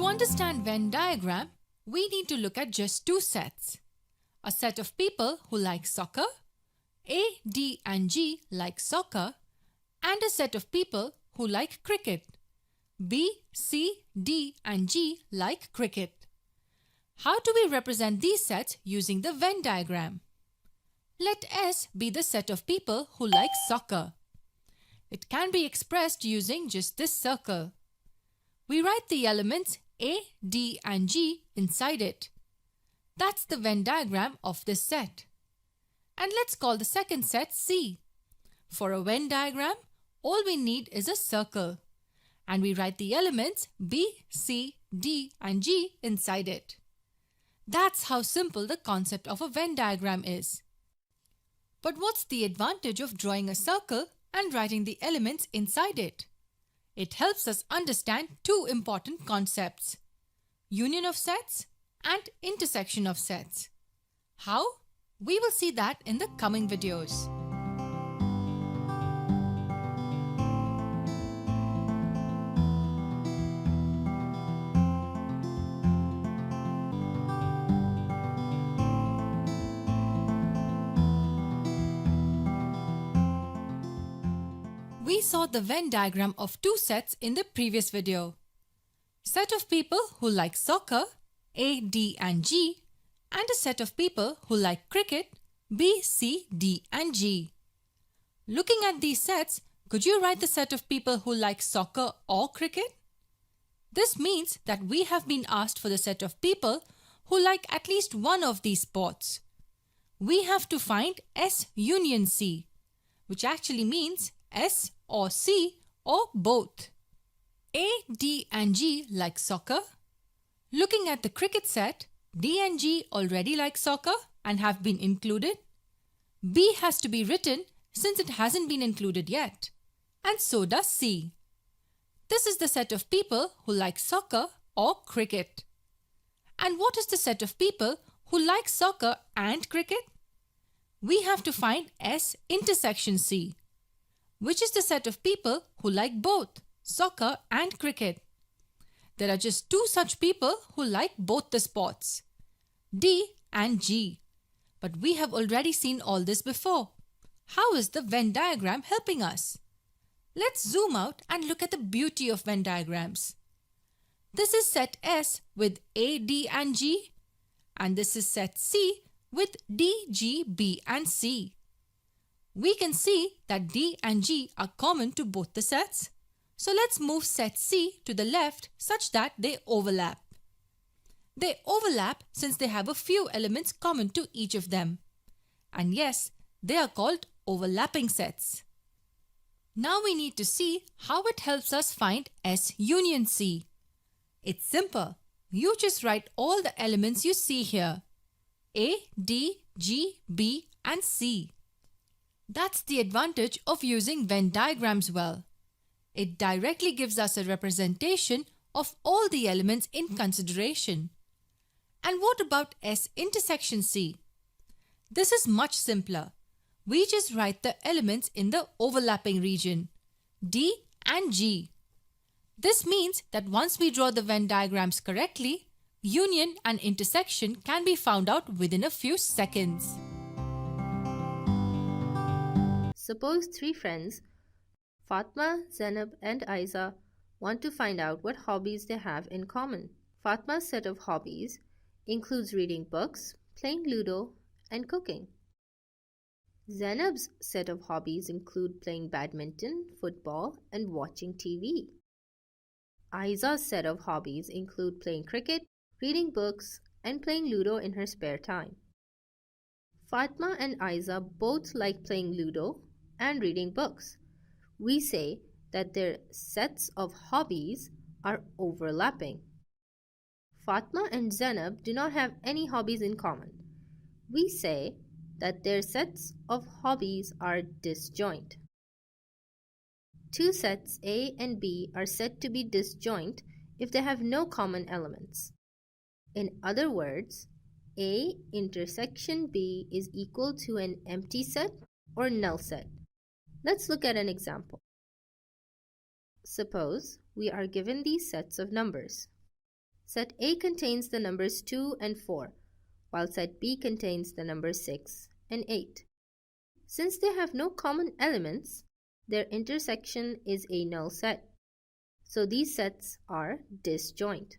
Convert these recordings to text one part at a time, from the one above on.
To understand Venn diagram, we need to look at just two sets. A set of people who like soccer, A, D and G like soccer, and a set of people who like cricket. B, C, D and G like cricket. How do we represent these sets using the Venn diagram? Let S be the set of people who like soccer. It can be expressed using just this circle. We write the elements A, D and G inside it. That's the Venn diagram of this set. And let's call the second set C. For a Venn diagram, all we need is a circle. And we write the elements B, C, D and G inside it. That's how simple the concept of a Venn diagram is. But what's the advantage of drawing a circle and writing the elements inside it? It helps us understand two important concepts: union of sets and intersection of sets. How? We will see that in the coming videos. We saw the Venn diagram of two sets in the previous video. Set of people who like soccer, A, D and G, and a set of people who like cricket, B, C, D and G. Looking at these sets, could you write the set of people who like soccer or cricket? This means that we have been asked for the set of people who like at least one of these sports. We have to find S union C, which actually means S or C or both. A, D and G like soccer. Looking at the cricket set, D and G already like soccer and have been included. B has to be written since it hasn't been included yet. And so does C. This is the set of people who like soccer or cricket. And what is the set of people who like soccer and cricket? We have to find S intersection C, which is the set of people who like both soccer and cricket. There are just two such people who like both the sports, D and G. But we have already seen all this before. How is the Venn diagram helping us? Let's zoom out and look at the beauty of Venn diagrams. This is set S with A, D and G, and this is set C with D, G, B and C. We can see that D and G are common to both the sets. So let's move set C to the left such that they overlap. They overlap since they have a few elements common to each of them. And yes, they are called overlapping sets. Now we need to see how it helps us find S union C. It's simple. You just write all the elements you see here: A, D, G, B and C. That's the advantage of using Venn diagrams well. It directly gives us a representation of all the elements in consideration. And what about S intersection C? This is much simpler. We just write the elements in the overlapping region, D and G. This means that once we draw the Venn diagrams correctly, union and intersection can be found out within a few seconds. Suppose three friends, Fatma, Zainab and Aiza, want to find out what hobbies they have in common. Fatma's set of hobbies includes reading books, playing Ludo and cooking. Zainab's set of hobbies include playing badminton, football and watching TV. Aiza's set of hobbies include playing cricket, reading books and playing Ludo in her spare time. Fatma and Aiza both like playing Ludo and reading books. We say that their sets of hobbies are overlapping. Fatma and Zainab do not have any hobbies in common. We say that their sets of hobbies are disjoint. Two sets A and B are said to be disjoint if they have no common elements. In other words, A intersection B is equal to an empty set or null set. Let's look at an example. Suppose we are given these sets of numbers Set A contains the numbers 2 and 4, while set B contains the numbers 6 and 8. Since they have no common elements, their intersection is a null set. So these sets are disjoint.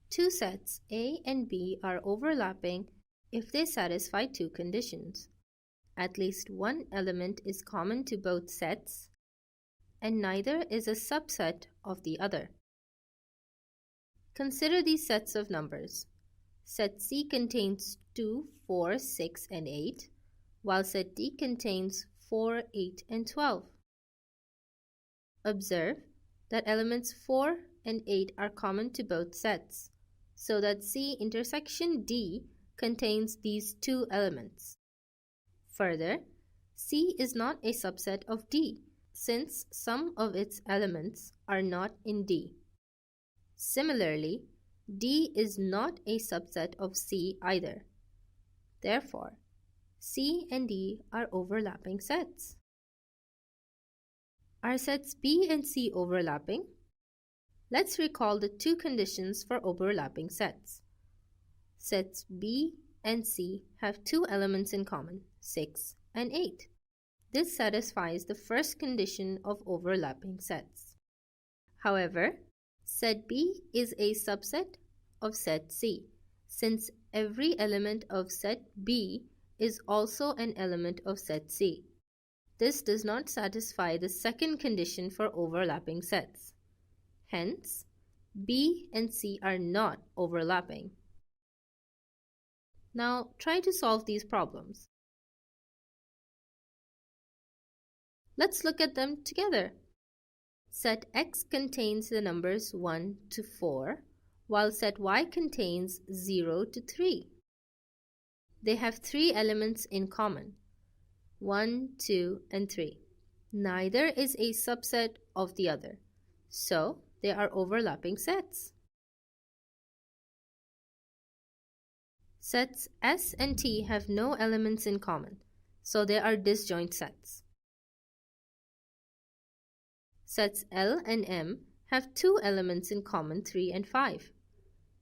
Two sets A and B are overlapping if they satisfy two conditions. At least one element is common to both sets, and neither is a subset of the other. Consider these sets of numbers. Set C contains 2, 4, 6, and 8, while set D contains 4, 8, and 12. Observe that elements 4 and 8 are common to both sets, so that C intersection D contains these two elements. Further, C is not a subset of D, since some of its elements are not in D. Similarly, D is not a subset of C either. Therefore, C and D are overlapping sets. Are sets B and C overlapping? Let's recall the two conditions for overlapping sets. Sets B and C have two elements in common, 6 and 8. This satisfies the first condition of overlapping sets. However, set B is a subset of set C, since every element of set B is also an element of set C. This does not satisfy the second condition for overlapping sets. Hence, B and C are not overlapping. Now, try to solve these problems. Let's look at them together. Set X contains the numbers 1 to 4, while set Y contains 0 to 3. They have three elements in common, 1, 2, and 3. Neither is a subset of the other, so they are overlapping sets. Sets S and T have no elements in common, so they are disjoint sets. Sets L and M have two elements in common, 3 and 5.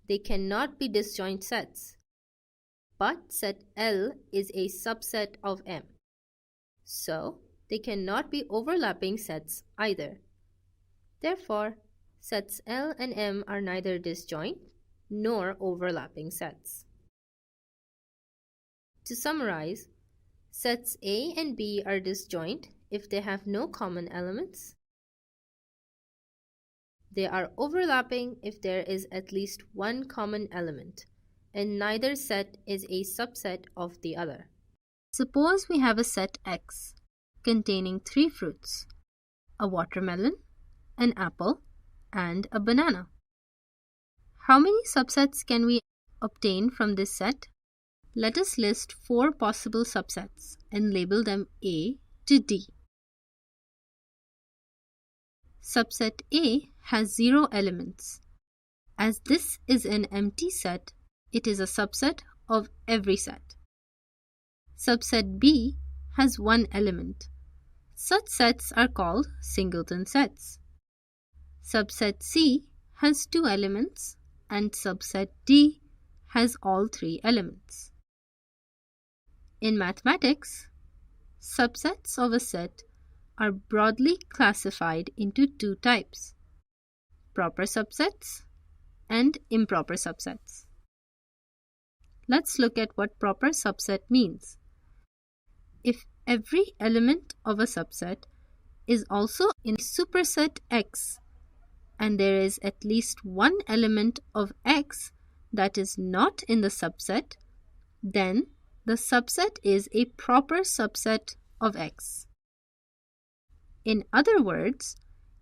They cannot be disjoint sets. But set L is a subset of M, so they cannot be overlapping sets either. Therefore, sets L and M are neither disjoint nor overlapping sets. To summarize, sets A and B are disjoint if they have no common elements. They are overlapping if there is at least one common element, and neither set is a subset of the other. Suppose we have a set X containing 3 fruits, a watermelon, an apple, and a banana. How many subsets can we obtain from this set? Let us list 4 possible subsets and label them A to D. Subset A has 0 elements. As this is an empty set, it is a subset of every set. Subset B has 1 element. Such sets are called singleton sets. Subset C has 2 elements, and subset D has all 3 elements. In mathematics, subsets of a set are broadly classified into 2 types: proper subsets and improper subsets. Let's look at what proper subset means. If every element of a subset is also in superset X, and there is at least one element of X that is not in the subset, then the subset is a proper subset of X. In other words,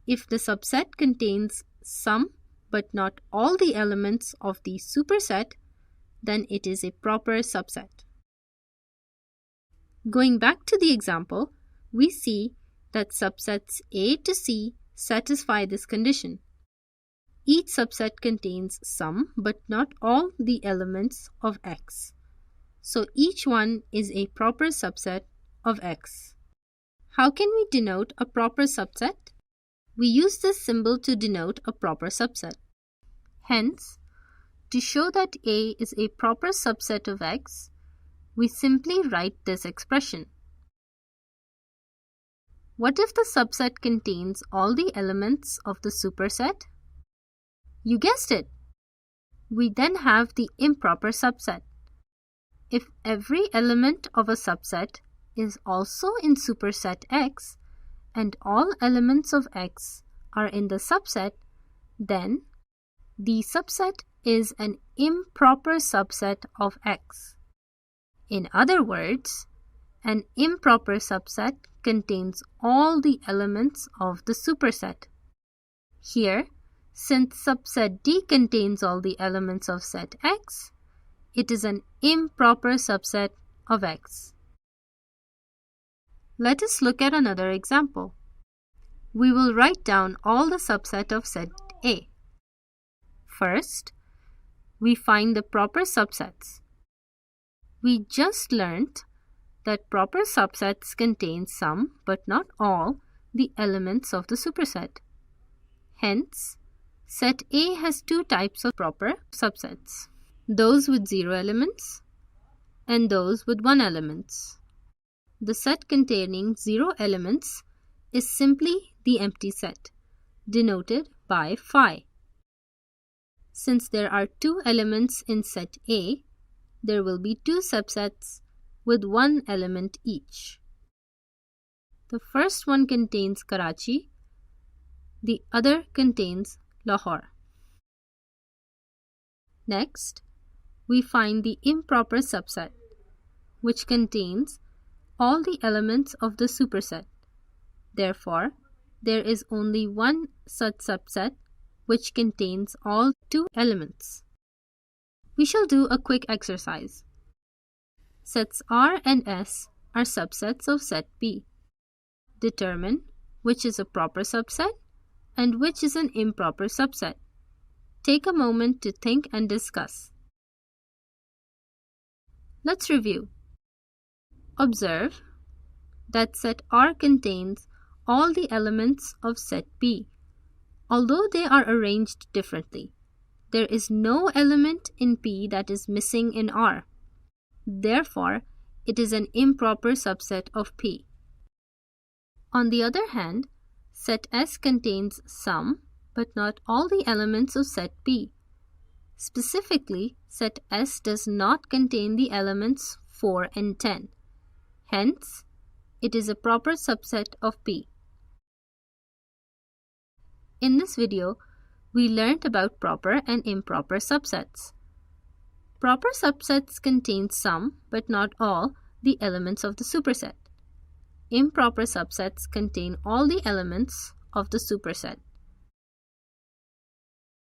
if the subset contains some but not all the elements of the superset, then it is a proper subset. Going back to the example, we see that subsets A to C satisfy this condition. Each subset contains some but not all the elements of X. So each one is a proper subset of X. How can we denote a proper subset? We use this symbol to denote a proper subset. Hence, to show that A is a proper subset of X, we simply write this expression. What if the subset contains all the elements of the superset? You guessed it! We then have the improper subset. If every element of a subset is also in superset X and all elements of X are in the subset, then the subset is an improper subset of X. In other words, an improper subset contains all the elements of the superset. Here, since subset D contains all the elements of set X, it is an improper subset of X. Let us look at another example. We will write down all the subset of set A. First, we find the proper subsets. We just learnt that proper subsets contain some, but not all, the elements of the superset. Hence, set A has two types of proper subsets: those with 0 elements and those with 1 elements. The set containing 0 elements is simply the empty set, denoted by phi. Since there are 2 elements in set A, there will be 2 subsets with 1 element each. The first one contains Karachi, the other contains Lahore. Next, we find the improper subset, which contains all the elements of the superset. Therefore, there is only one such subset which contains all 2 elements. We shall do a quick exercise. Sets R and S are subsets of set B. Determine which is a proper subset and which is an improper subset. Take a moment to think and discuss. Let's review. Observe that set R contains all the elements of set B. Although they are arranged differently, there is no element in P that is missing in R. Therefore, it is an improper subset of P. On the other hand, set S contains some, but not all the elements of set B. Specifically, set S does not contain the elements 4 and 10. Hence, it is a proper subset of P. In this video, we learned about proper and improper subsets. Proper subsets contain some, but not all, the elements of the superset. Improper subsets contain all the elements of the superset.